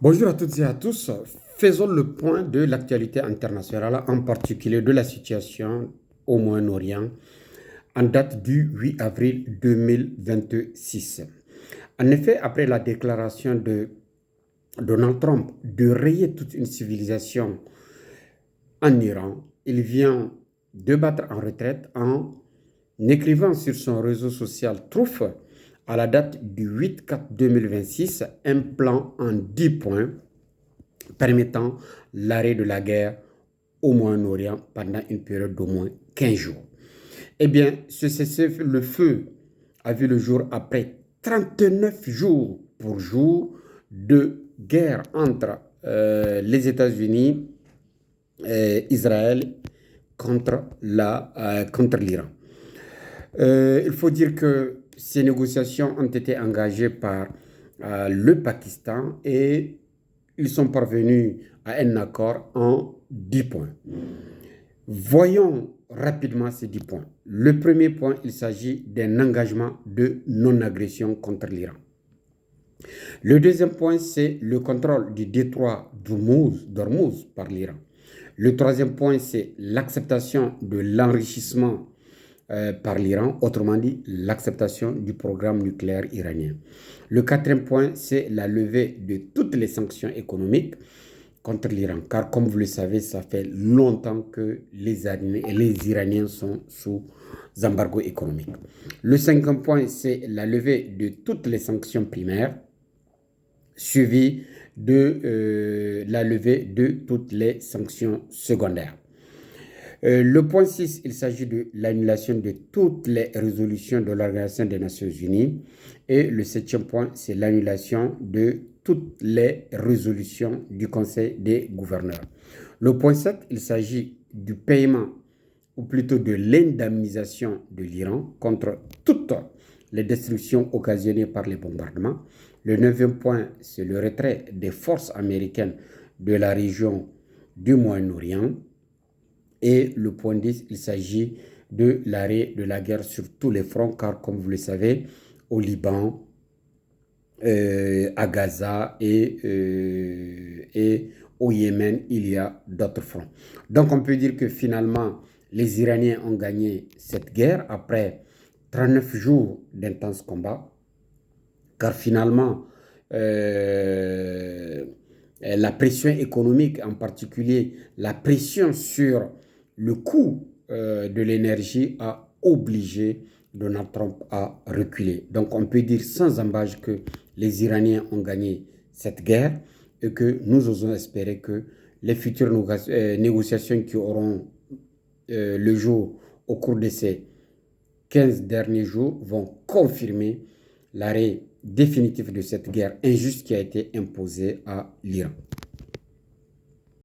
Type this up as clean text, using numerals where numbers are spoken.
Bonjour à toutes et à tous. Faisons le point de l'actualité internationale, en particulier de la situation au Moyen-Orient, en date du 8 avril 2026. En effet, après la déclaration de Donald Trump de rayer toute une civilisation en Iran, il vient de battre en retraite en écrivant sur son réseau social Truth, à la date du 8/4/2026, un plan en 10 points permettant l'arrêt de la guerre au Moyen-Orient pendant une période d'au moins 15 jours. Eh bien, ce cessez-le-feu a vu le jour après 39 jours pour jour de guerre entre les États-Unis et Israël contre l'Iran. Il faut dire que ces négociations ont été engagées par le Pakistan et ils sont parvenus à un accord en 10 points. Voyons rapidement ces 10 points. Le premier point, il s'agit d'un engagement de non-agression contre l'Iran. Le deuxième point, c'est le contrôle du détroit d'Ormuz par l'Iran. Le troisième point, c'est l'acceptation de l'enrichissement par l'Iran, autrement dit l'acceptation du programme nucléaire iranien. Le quatrième point, c'est la levée de toutes les sanctions économiques contre l'Iran, car comme vous le savez, ça fait longtemps que les Iraniens sont sous embargo économique. Le cinquième point, c'est la levée de toutes les sanctions primaires, suivi de la levée de toutes les sanctions secondaires. Le point 6, il s'agit de l'annulation de toutes les résolutions de l'Organisation des Nations Unies. Et le septième point, c'est l'annulation de toutes les résolutions du Conseil des gouverneurs. Le point 7, il s'agit du paiement, ou plutôt de l'indemnisation de l'Iran contre toutes les destructions occasionnées par les bombardements. Le neuvième point, c'est le retrait des forces américaines de la région du Moyen-Orient. Et le point 10, il s'agit de l'arrêt de la guerre sur tous les fronts, car comme vous le savez, au Liban, à Gaza et au Yémen, il y a d'autres fronts. Donc on peut dire que finalement, les Iraniens ont gagné cette guerre après 39 jours d'intenses combats, car finalement, la pression économique, en particulier la pression sur le coût de l'énergie, a obligé Donald Trump à reculer. Donc on peut dire sans embâche que les Iraniens ont gagné cette guerre et que nous osons espérer que les futures négociations qui auront le jour au cours de ces 15 derniers jours vont confirmer l'arrêt définitif de cette guerre injuste qui a été imposée à l'Iran.